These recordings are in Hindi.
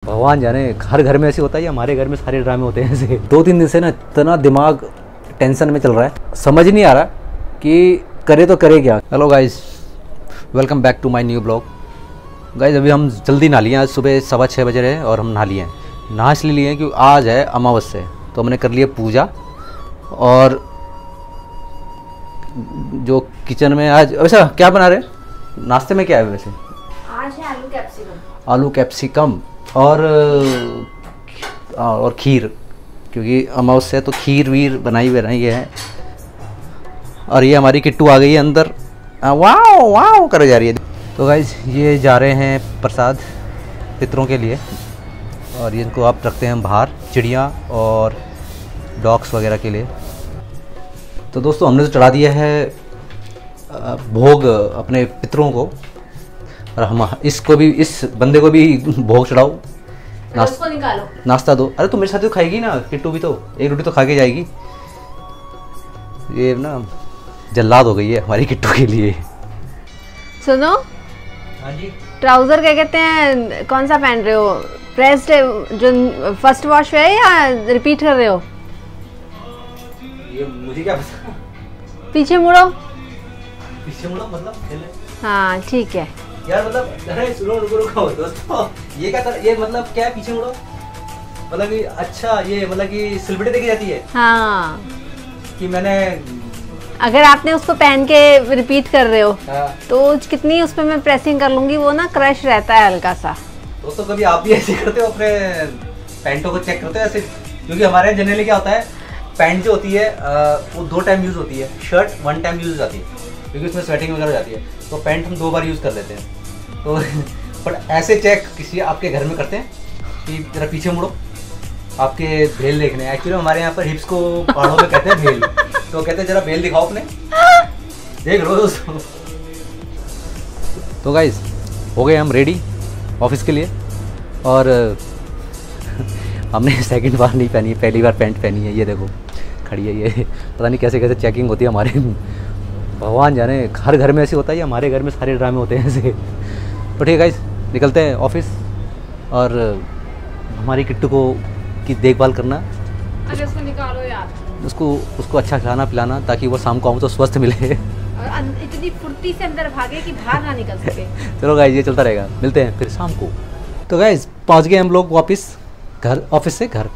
भगवान जाने हर घर में ऐसे होता है या हमारे घर में सारे ड्रामे होते हैं ऐसे। 2-3 दिन से ना इतना दिमाग टेंशन में चल रहा है, समझ नहीं आ रहा कि करे तो करे क्या। Hello guys, welcome back to my new blog. Guys अभी हम जल्दी नहा लिए, आज सुबह 6:15 बजे रहे और हम नहा लिए हैं। नहा इसलिए लिए क्योंकि आज है अमावस्या, तो हमने कर लिया पूजा। और जो किचन में आज वैसा क्या बना रहे, नाश्ते में क्या है वैसे? आज है आलू कैप्सिकम। आलू कैप्सिकम और खीर, क्योंकि अमावस्या तो खीर वीर बनाई है। और ये हमारी किट्टू आ गई है अंदर, वाओ वाओ कर जा रही है। तो गाइज ये जा रहे हैं प्रसाद पितरों के लिए, और ये इनको आप रखते हैं बाहर चिड़िया और डॉग्स वगैरह के लिए। तो दोस्तों हमने तो चढ़ा दिया है भोग अपने पितरों को, और हम इसको भी, इस बंदे को भी भोग चढ़ाओ, उसको निकालो, नाश्ता दो। अरे तो मेरे साथ तो खाएगी ना किट्टू भी, तो एक रोटी तो खा के जाएगी। ये ना जल्लाद हो गई है हमारी किट्टू के लिए। सुनो, हाँ जी, ट्राउजर क्या कहते हैं, कौन सा पहन रहे हो? प्रेस्ड जो फर्स्ट वॉश है या रिपीट कर रहे हो? ये मुझे क्या पता। पीछे मुड़ो। पीछे मुड़ो मतलब खेले? हाँ ठीक है यार, मतलब अरे सुनो, रुको दोस्तों, ये क्या ये मतलब क्या है पीछे मुड़ो? मतलब कि अच्छा, ये मतलब कि सेलिब्रिटी देखी जाती है। हाँ, कि मैंने अगर आपने उसको पहन के रिपीट कर रहे हो, हाँ, तो कितनी उस पर मैं प्रेसिंग कर लूंगी, वो ना क्रश रहता है हल्का सा। दोस्तों कभी आप भी ऐसे करते हो, अपने पैंटों को चेक करते हो ऐसे? क्योंकि हमारे यहाँ जनरली क्या होता है, पैंट जो होती है वो 2 टाइम यूज़ होती है, शर्ट 1 टाइम यूज़ हो जाती है, क्योंकि उसमें स्वेटिंग वगैरह हो जाती है। तो पैंट हम 2 बार यूज़ कर लेते हैं। तो बट ऐसे चेक किसी आपके घर में करते हैं कि जरा पीछे मुड़ो, आपके भेल देखने। एक्चुअली हमारे यहाँ पर हिप्स को पहाड़ों में कहते हैं भेल, तो कहते हैं जरा भेल दिखाओ अपने, देख लो दोस्तों। तो गाइज हो गए हम रेडी ऑफिस के लिए, और हमने सेकंड बार नहीं पहनी है, पहली बार पैंट पहनी है। ये देखो खड़ी है, ये पता नहीं कैसे कैसे चेकिंग होती है हमारे। भगवान जाने हर घर में ऐसे होता है या हमारे घर में सारे ड्रामे होते हैं ऐसे। तो ठीक है गाइस, निकलते हैं ऑफिस, और हमारी किट्टू को की देखभाल करना। अरे उसको निकालो यार, उसको अच्छा खिलाना पिलाना, ताकि वो शाम को आऊँ तो स्वस्थ मिले। और इतनी फुर्ती से अंदर भागे कि बाहर ना निकल सके। चलो गाइस, ये चलता रहेगा, मिलते हैं फिर शाम को। तो गाइस पहुँच गए हम लोग वापस घर, ऑफिस से घर।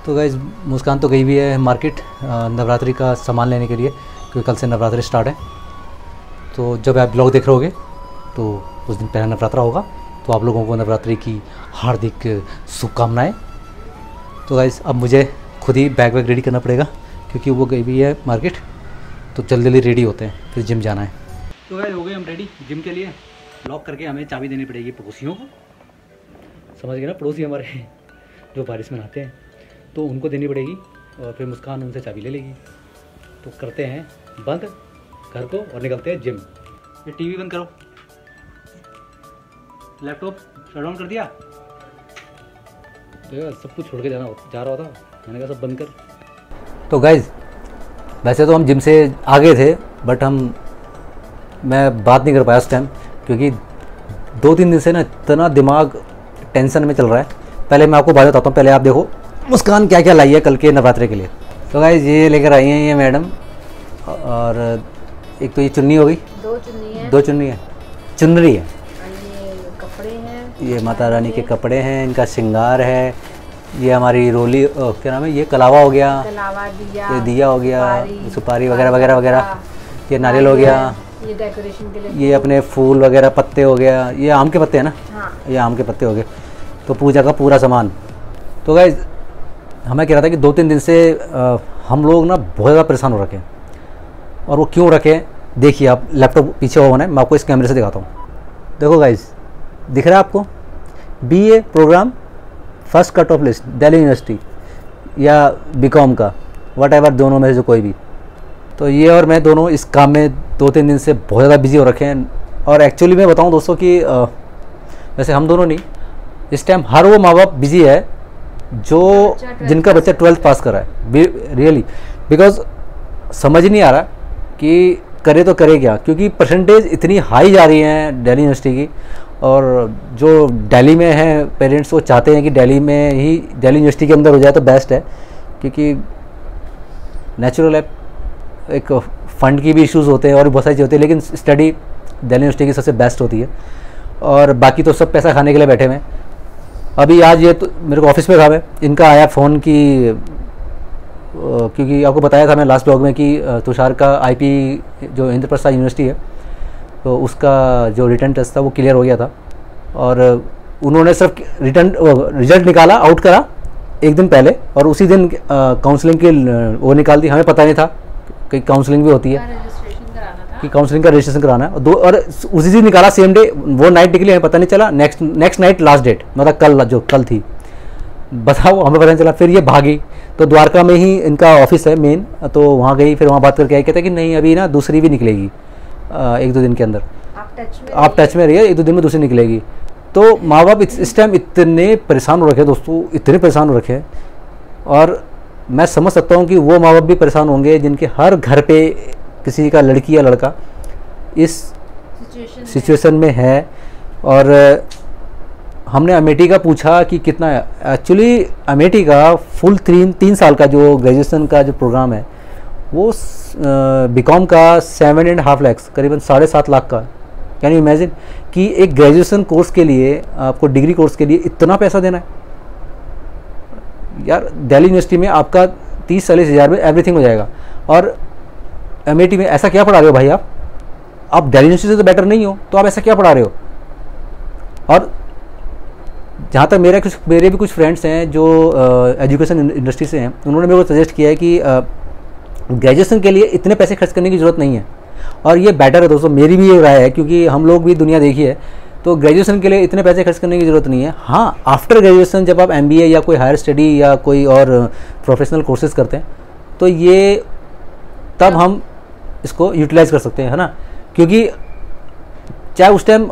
तो गाइस मुस्कान तो गई भी है मार्केट नवरात्रि का सामान लेने के लिए, क्योंकि कल से नवरात्रि स्टार्ट है। तो जब आप ब्लॉग देख रहे होगे तो उस दिन पहला नवरात्रा होगा, तो आप लोगों को नवरात्रि की हार्दिक शुभकामनाएं। तो गाइस अब मुझे खुद ही बैग वैग रेडी करना पड़ेगा, क्योंकि वो गई भी है मार्केट। तो जल्दी जल्दी रेडी होते हैं, फिर जिम जाना है। तो गाइस हो गए हम रेडी जिम के लिए। लॉक करके हमें चाबी देनी पड़ेगी पड़ोसियों को, समझ गए ना, पड़ोसी हमारे जो बारिश में नहाते हैं, तो उनको देनी पड़ेगी, और फिर मुस्कान उनसे चाबी ले लेगी। तो करते हैं बंद घर को और निकलते हैं जिम। ये टीवी बंद करो, लैपटॉप शट डाउन कर दिया। तो सब कुछ छोड़ के जा रहा था, मैंने कहा सब बंद कर। तो गाइज वैसे तो हम जिम से आ गए थे, बट मैं बात नहीं कर पाया उस टाइम, क्योंकि 2-3 दिन से ना इतना दिमाग टेंशन में चल रहा है। पहले मैं आपको बात बताता हूँ, पहले आप देखो मुस्कान क्या क्या लाई है कल के नवरात्रि के लिए। तो गाइज ये लेकर आई हैं ये मैडम, और एक तो ये चुन्नी हो गई, 2 चुन्नी है, 2 चुन्नी है, चुनरी है, ये कपड़े हैं, ये माता रानी के कपड़े हैं, इनका श्रृंगार है। ये हमारी रोली क्या नाम है, ये कलावा हो गया, कलावा, दिया, ये दिया हो गया, सुपारी वगैरह वगैरह वगैरह, ये नारियल हो गया, ये डेकोरेशन के लिए, ये अपने फूल वगैरह पत्ते हो गया, ये आम के पत्ते हैं ना, हाँ। ये आम के पत्ते हो गए। तो पूजा का पूरा सामान। तो गाइज हमें कह रहा था कि 2-3 दिन से हम लोग ना बहुत ज़्यादा परेशान हो रखे हैं, और वो क्यों रखे हैं देखिए आप, लैपटॉप पीछे होना है, मैं आपको इस कैमरे से दिखाता हूँ। देखो गाइज दिख रहा है आपको, BA programme first cut off list Delhi University या BCom का, वट एवर, दोनों में से जो कोई भी। तो ये और मैं दोनों इस काम में 2-3 दिन से बहुत ज़्यादा बिजी हो रखे हैं। और एक्चुअली मैं बताऊँ दोस्तों कि वैसे हम दोनों नहीं, इस टाइम हर वो माँ बाप बिजी है जो जिनका बच्चा 12th पास कर रहा है, रियली, बिकॉज समझ नहीं आ रहा कि करे तो करे क्या, क्योंकि परसेंटेज इतनी हाई जा रही है दिल्ली यूनिवर्सिटी की, और जो दिल्ली में हैं पेरेंट्स वो चाहते हैं कि दिल्ली में ही, दिल्ली यूनिवर्सिटी के अंदर हो जाए तो बेस्ट है, क्योंकि नेचुरल है, एक फ़ंड की भी इश्यूज़ होते हैं और बहुत सारी चीज़ होती है, लेकिन स्टडी दिल्ली यूनिवर्सिटी की सबसे बेस्ट होती है। और बाकी तो सब पैसा खाने के लिए बैठे हुए हैं। अभी आज ये तो मेरे को ऑफिस में था, मैं इनका आया फ़ोन कि क्योंकि आपको बताया था मैं लास्ट ब्लॉग में कि तुषार का आईपी जो इंद्रप्रस्थ यूनिवर्सिटी है तो उसका जो रिटर्न टेस्ट था वो क्लियर हो गया था, और उन्होंने सिर्फ रिटर्न रिजल्ट निकाला, आउट करा एक दिन पहले, और उसी दिन काउंसलिंग की वो निकाल दी। हमें पता नहीं था कि काउंसलिंग भी होती है, कि काउंसलिंग का रजिस्ट्रेशन कराना है, और उसी दिन निकाला सेम डे, वो नाइट निकली, हमें पता नहीं चला। नेक्स्ट नाइट लास्ट डेट, मतलब कल, जो कल थी, बताओ हमें पता नहीं चला। फिर ये भागी, तो द्वारका में ही इनका ऑफिस है मेन, तो वहाँ गई, फिर वहाँ बात करके आई, कहते कि नहीं अभी ना दूसरी भी निकलेगी 1-2 दिन के अंदर, आप टच में रहिए, 1-2 दिन में दूसरी निकलेगी। तो माँ बाप इस टाइम इतने परेशान हो रखे दोस्तों, इतने परेशान हो रखे हैं, और मैं समझ सकता हूँ कि वो माँ बाप भी परेशान होंगे जिनके हर घर पे किसी का लड़की या लड़का इस सिचुएशन में है। और हमने अमेठी का पूछा कि कितना है, एक्चुअली अमेठी का फुल 3 साल का जो ग्रेजुएशन का जो प्रोग्राम है वो बीकॉम का 7.5 लाख, करीबन 7.5 लाख का। कैन यू इमेजिन कि एक ग्रेजुएशन कोर्स के लिए, आपको डिग्री कोर्स के लिए इतना पैसा देना है यार। दिल्ली यूनिवर्सिटी में आपका 30-40 हज़ार में एवरीथिंग हो जाएगा, और अमेठी में ऐसा क्या पढ़ा रहे हो भाई आप दिल्ली यूनिवर्सिटी से तो बेटर नहीं हो, तो आप ऐसा क्या पढ़ा रहे हो। और जहाँ तक मेरे भी कुछ फ्रेंड्स हैं जो एजुकेशन इंडस्ट्री से हैं, उन्होंने मेरे को सजेस्ट किया है कि ग्रेजुएशन के लिए इतने पैसे खर्च करने की ज़रूरत नहीं है, और ये बेटर है दोस्तों, मेरी भी ये राय है, क्योंकि हम लोग भी दुनिया देखी है, तो ग्रेजुएशन के लिए इतने पैसे खर्च करने की ज़रूरत नहीं है। हाँ, आफ्टर ग्रेजुएशन जब आप MBA या कोई हायर स्टडी या कोई और प्रोफेशनल कोर्सेज करते हैं, तो ये तब हम इसको यूटिलाइज़ कर सकते हैं, है ना, क्योंकि चाहे उस टाइम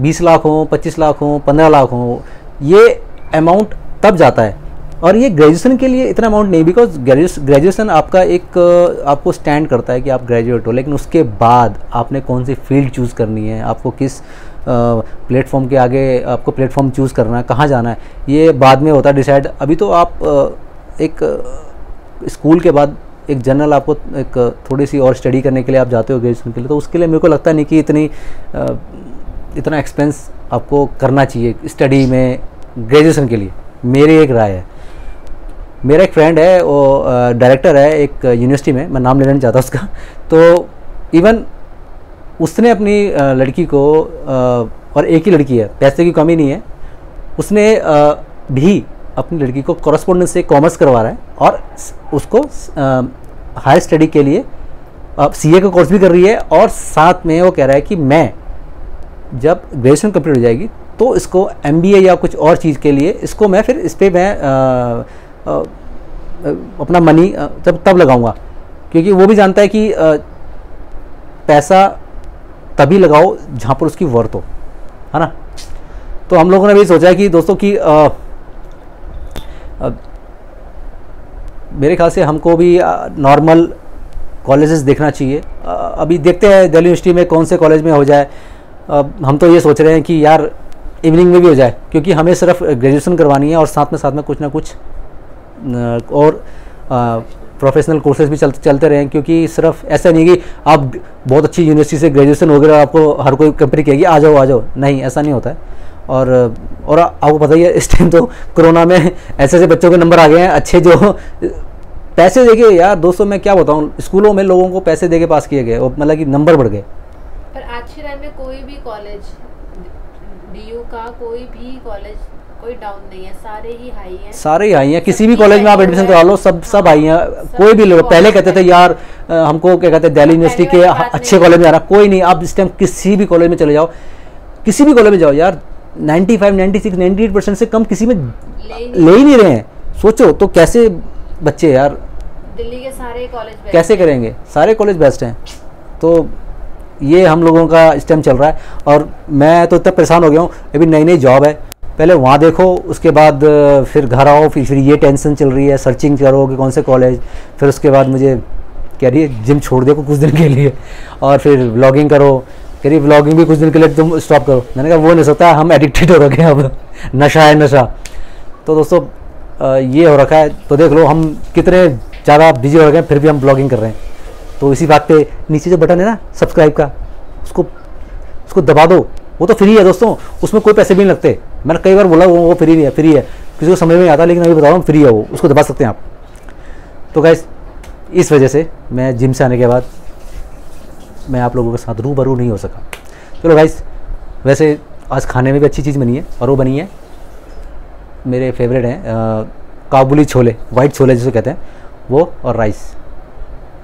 20 लाख हो, 25 लाख हो, 15 लाख हो, ये अमाउंट तब जाता है। और ये ग्रेजुएशन के लिए इतना अमाउंट नहीं, बिकॉज ग्रेजुएशन आपका एक आपको स्टैंड करता है कि आप ग्रेजुएट हो, लेकिन उसके बाद आपने कौन सी फील्ड चूज़ करनी है, आपको किस प्लेटफॉर्म के आगे आपको प्लेटफॉर्म चूज़ करना है, कहाँ जाना है, ये बाद में होता है डिसाइड। अभी तो आप एक स्कूल के बाद एक जनरल आपको एक थोड़ी सी और स्टडी करने के लिए आप जाते हो ग्रेजुएशन के लिए, तो उसके लिए मेरे को लगता नहीं कि इतना एक्सपेंस आपको करना चाहिए स्टडी में ग्रेजुएशन के लिए, मेरी एक राय है। मेरा एक फ्रेंड है, वो डायरेक्टर है एक यूनिवर्सिटी में, मैं नाम लेना नहीं चाहता उसका, तो इवन उसने अपनी लड़की को, और एक ही लड़की है, पैसे की कमी नहीं है, उसने भी अपनी लड़की को कॉरेस्पॉन्डेंस से कॉमर्स करवा रहा है, और उसको हायर स्टडी के लिए CA का कोर्स भी कर रही है, और साथ में वो कह रहा है कि मैं जब ग्रेजुएशन कंप्लीट हो जाएगी तो इसको MBA या कुछ और चीज़ के लिए इसको मैं फिर इस पर मैं अपना मनी तब लगाऊंगा, क्योंकि वो भी जानता है कि पैसा तभी लगाओ जहाँ पर उसकी वर्थ हो, है ना। तो हम लोगों ने भी सोचा है कि दोस्तों कि मेरे ख्याल से हमको भी नॉर्मल कॉलेजेस देखना चाहिए। अभी देखते हैं दिल्ली यूनिवर्सिटी में कौन से कॉलेज में हो जाए। हम तो ये सोच रहे हैं कि यार इवनिंग में भी हो जाए, क्योंकि हमें सिर्फ ग्रेजुएशन करवानी है और साथ में कुछ ना कुछ और प्रोफेशनल कोर्सेज भी चलते रहें, क्योंकि सिर्फ ऐसा नहीं कि आप बहुत अच्छी यूनिवर्सिटी से ग्रेजुएशन हो गया आपको हर कोई कंपनी कहेगी आ जाओ, नहीं, ऐसा नहीं होता है। और आपको पता ही है इस टाइम तो कोरोना में ऐसे बच्चों के नंबर आ गए हैं अच्छे, जो पैसे देके, यार दोस्तों मैं क्या बताऊं, स्कूलों में लोगों को पैसे देके पास किए गए, मतलब कि नंबर बढ़ गए। पर आज के टाइम में कोई भी कॉलेज, DU का कोई भी कॉलेज कोई डाउन नहीं है, सारे ही हाई हैं। किसी भी कॉलेज में आप एडमिशन करा लो, सब हाई हैं, कोई भी लो। पहले कहते थे यार हमको क्या कहते हैं दिल्ली यूनिवर्सिटी के अच्छे कॉलेज में जाना, कोई नहीं। आप इस टाइम किसी भी कॉलेज में चले जाओ, किसी भी कॉलेज में जाओ यार, 95, 96, 98% से कम किसी में ले ही नहीं रहे हैं। सोचो तो कैसे बच्चे यार, दिल्ली के सारे कॉलेज कैसे करेंगे, सारे कॉलेज बेस्ट हैं। तो ये हम लोगों का इस टाइम चल रहा है, और मैं तो इतना परेशान हो गया हूँ। अभी नई जॉब है, पहले वहाँ देखो, उसके बाद फिर घर आओ, फिर ये टेंशन चल रही है, सर्चिंग करो कि कौन से कॉलेज, फिर उसके बाद मुझे कह रही है जिम छोड़ दे कुछ दिन के लिए, और फिर व्लॉगिंग करो, कह रही व्लॉगिंग भी कुछ दिन के लिए तुम स्टॉप करो। मैंने कहा वो नहीं सकता, हम एडिक्टेड हो रखे हैं, अब नशा है नशा। तो दोस्तों ये हो रखा है, तो देख लो हम कितने ज़्यादा बिजी हो रखे हैं, फिर भी हम ब्लॉगिंग कर रहे हैं। तो इसी बात पे नीचे जो बटन है ना सब्सक्राइब का, उसको दबा दो। वो तो फ्री है दोस्तों, उसमें कोई पैसे भी नहीं लगते। मैंने कई बार बोला वो फ्री है, फ्री है, किसी को समझ में नहीं आता, लेकिन अभी बता रहा हूँ फ्री है वो, उसको दबा सकते हैं आप। तो गाइस इस वजह से मैं जिम से आने के बाद मैं आप लोगों के साथ रूबरू नहीं हो सका। चलो गाइस, वैसे आज खाने में भी अच्छी चीज़ बनी है, और वो बनी है मेरे फेवरेट हैं काबुली छोले, वाइट छोले जिसे कहते हैं वो, और राइस।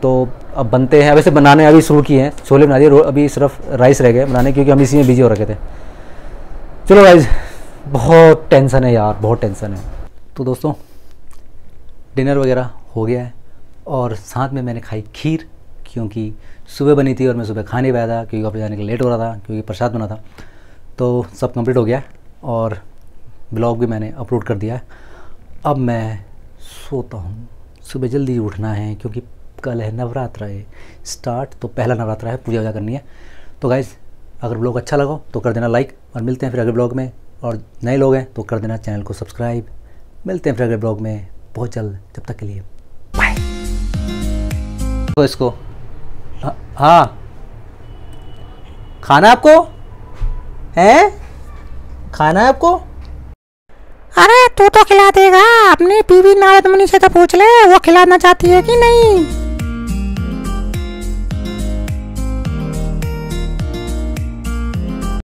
तो अब बनते हैं, वैसे बनाने अभी शुरू किए हैं, छोले बना दिए, अभी सिर्फ राइस रह गए बनाने, क्योंकि हम इसी में बिजी हो रखे थे। चलो गाइस, बहुत टेंशन है यार, बहुत टेंशन है। तो दोस्तों डिनर वगैरह हो गया है, और साथ में मैंने खाई खीर, क्योंकि सुबह बनी थी और मैं सुबह खा नहीं पाया था, क्योंकि ऑफिस जाने के लिए लेट हो रहा था, क्योंकि प्रसाद बना था। तो सब कंप्लीट हो गया, और ब्लॉग भी मैंने अपलोड कर दिया है। अब मैं सोता हूँ, सुबह जल्दी उठना है, क्योंकि कल है नवरात्र है स्टार्ट, तो पहला नवरात्र है, पूजा वूजा करनी है। तो गाइज़ अगर ब्लॉग अच्छा लगा तो कर देना लाइक, और मिलते हैं फिर अगले ब्लॉग में। और नए लोग हैं तो कर देना चैनल को सब्सक्राइब। मिलते हैं फिर अगले ब्लॉग में बहुत जल्द, जब तक के लिए बाय। तो इसको हाँ खाना आपको है, खाना है आपको? अरे तू तो खिला देगा, अपनी बीवी नारद मुनि से तो पूछ ले, वो खिलाना चाहती है कि नहीं।